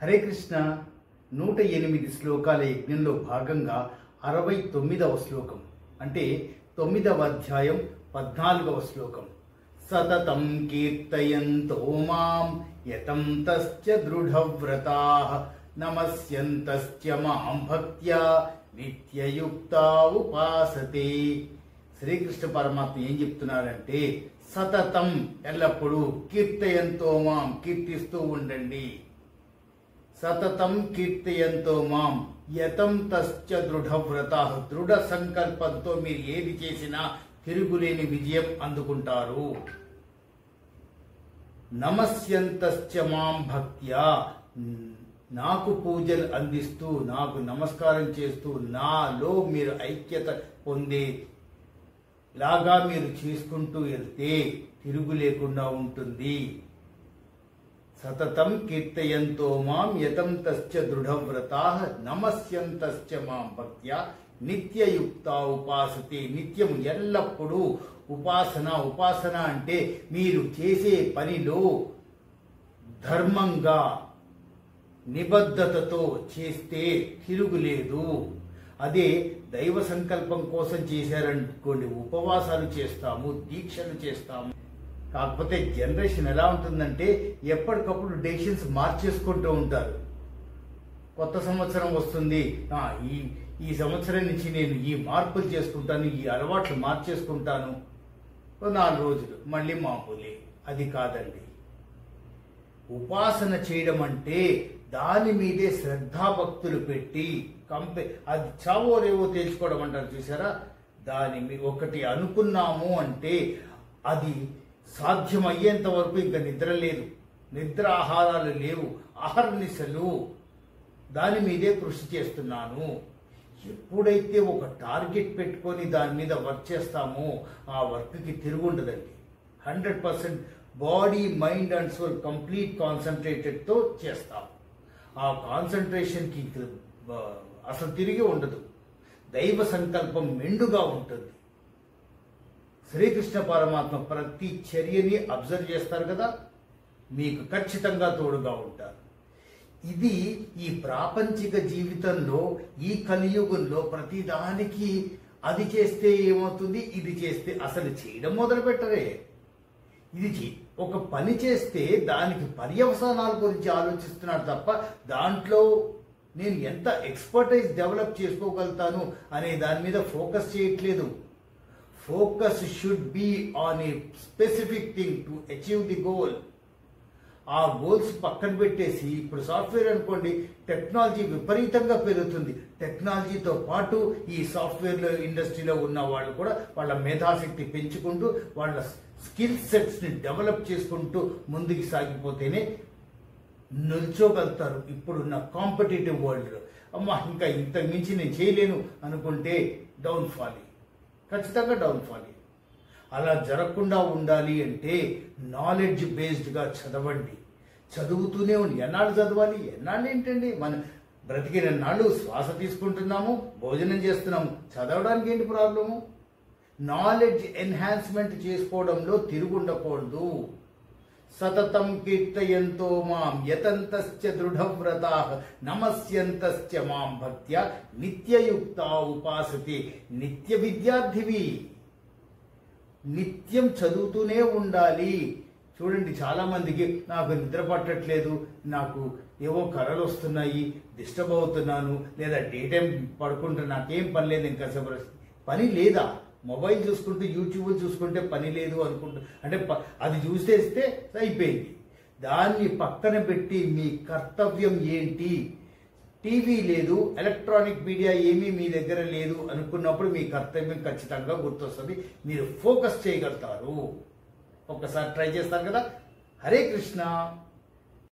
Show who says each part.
Speaker 1: హరే కృష్ణ 108 శ్లోకాల యజ్ఞంలో భాగంగా 69వ శ్లోకం అంటే 9వ అధ్యాయం 14వ శ్లోకం. సతతం కీర్తయంతో మాం యతంతస్య దృఢవ్రతాః నమస్యంతస్య మాం భక్త్యా నిత్యయుక్తా ఉపాసతే. శ్రీకృష్ణ పరమాత్మ ఏం చెప్తున్నారంటే, సతతం ఎల్లప్పుడూ కీర్తయంతో మాం కీర్తిస్తూ ఉండండి. సతతం కీర్తయంతో మాం యతంతశ్చ దృఢవ్రతాః దృఢ సంకల్పంతో మీరు ఏది చేసినా తిరుగులేని విజయం అందుకుంటారు. నమస్యంతశ్చ మాం భక్త్యా నాకు పూజలు అందిస్తూ నాకు నమస్కారం చేస్తూ నాలో మీరు ఐక్యత పొందే లాగా మీరు చేసుకుంటూ వెళ్తే తిరుగు లేకుండా ఉంటుంది. సతతం కీర్తయంతో మాం యతంతశ్చ దృఢవ్రతాః నమస్యంతశ్చ మాం భక్త్యా నిత్యయుక్తా ఉపాసతే. నిత్యం ఎల్లప్పుడూ ఉపాసన అంటే మీరు చేసే పనిలో ధర్మంగా నిబద్ధతతో చేస్తే తిరుగులేదు. అదే దైవ సంకల్పం కోసం చేశారనుకోండి, ఉపవాసాలు చేస్తాము, దీక్షలు చేస్తాము. కాకపోతే జనరేషన్ ఎలా ఉంటుందంటే ఎప్పటికప్పుడు డెసిషన్స్ మార్చేసుకుంటూ ఉంటారు. కొత్త సంవత్సరం వస్తుంది, ఈ సంవత్సరం నుంచి నేను ఈ మార్పులు చేసుకుంటాను, ఈ అలవాట్లు మార్చేసుకుంటాను, 4 రోజులు మళ్ళీ మామూలే. అది కాదండి. ఉపాసన చేయడం అంటే దాని మీదే శ్రద్ధాభక్తులు పెట్టి అది చావో రేవో తేల్చుకోవడం అంటారు చూసారా. దాని మీద ఒకటి అనుకున్నాము అంటే అది సాధ్యమయ్యేంత వరకు ఇంకా నిద్ర లేదు, నిద్ర ఆహారాలు లేవు, ఆహారనిశలు దాని మీదే కృషి చేస్తున్నాను. ఎప్పుడైతే ఒక టార్గెట్ పెట్టుకొని దాని మీద వర్క్ చేస్తామో ఆ వర్క్కి తిరుగుండదండి. 100% body, mind and soul complete కాన్సన్ట్రేటెడ్తో చేస్తాం. ఆ కాన్సన్ట్రేషన్కి అసలు తిరిగి ఉండదు. దైవ సంకల్పం మెండుగా ఉంటుంది. శ్రీకృష్ణ పరమాత్మ ప్రతి చర్యని అబ్జర్వ్ చేస్తారు కదా, మీకు ఖచ్చితంగా తోడుగా ఉంటారు. ఇది ఈ ప్రాపంచిక జీవితంలో ఈ కలియుగంలో ప్రతిదానికి అది చేస్తే ఏమవుతుంది, ఇది చేస్తే అసలు చేయడం మొదలు పెట్టరే. ఇది ఒక పని చేస్తే దానికి పర్యవసానాల గురించి ఆలోచిస్తున్నారు తప్ప దాంట్లో నేను ఎంత ఎక్స్పర్టైజ్ డెవలప్ చేసుకోగలుగుతాను అనే దాని మీద ఫోకస్ చేయట్లేదు. Focus should be on a specific thing to achieve the goal. ఆ గోల్స్ పక్కన పెట్టేసి, ఇప్పుడు సాఫ్ట్వేర్ అనుకోండి, టెక్నాలజీ విపరీతంగా పెరుగుతుంది. టెక్నాలజీతో పాటు ఈ సాఫ్ట్వేర్ ఇండస్ట్రీలో ఉన్న వాళ్ళు కూడా వాళ్ళ మేధాశక్తి పెంచుకుంటూ వాళ్ళ స్కిల్ సెట్స్ని డెవలప్ చేసుకుంటూ ముందుకు సాగిపోతేనే నిల్చోగలుగుతారు ఇప్పుడున్న కాంపిటేటివ్ వరల్డ్లో. ఇంకా ఇంతకు మించి నేను చేయలేను అనుకుంటే డౌన్ఫాల్, ఖచ్చితంగా డౌన్ఫాల్. అలా జరగకుండా ఉండాలి అంటే నాలెడ్జ్ బేస్డ్గా చదవండి. చదువుతూనే ఉండి ఎన్నాళ్ళు చదవాలి, ఎన్నాళ్ళు ఏంటండి, మన బ్రతికిన నాళ్ళు శ్వాస తీసుకుంటున్నాము, భోజనం చేస్తున్నాము, చదవడానికి ఏంటి ప్రాబ్లము? నాలెడ్జ్ ఎన్హాన్స్మెంట్ చేసుకోవడంలో తిరుగుండకూడదు. సతతం కీర్తయంతో మాం యతంతశ్చ దృఢవ్రతాః నమస్యంతశ్చ మాం భక్త్యా నిత్యయుక్తా ఉపాసతే. నిత్య విద్యార్థివి, నిత్యం చదువుతూనే ఉండాలి. చూడండి, చాలా మందికి నాకు నిద్ర పట్టట్లేదు, నాకు ఏవో కలలు వస్తున్నాయి, డిస్టర్బ్ అవుతున్నాను, లేదా డే టైం పడుకుంటున్నా, నాకేం పని లేదు, ఇంకా పని లేదా, మొబైల్ చూసుకుంటూ యూట్యూబ్ చూసుకుంటే పని లేదు అనుకుంటూ, అంటే అది చూసేస్తే అయిపోయింది. దాన్ని పక్కన పెట్టి మీ కర్తవ్యం ఏంటి, టీవీ లేదు, ఎలక్ట్రానిక్ మీడియా ఏమీ మీ దగ్గర లేదు అనుకున్నప్పుడు మీ కర్తవ్యం ఖచ్చితంగా గుర్తొస్తుంది, మీరు ఫోకస్ చేయగలుగుతారు. ఒక్కసారి ట్రై చేస్తారు కదా. హరే కృష్ణ.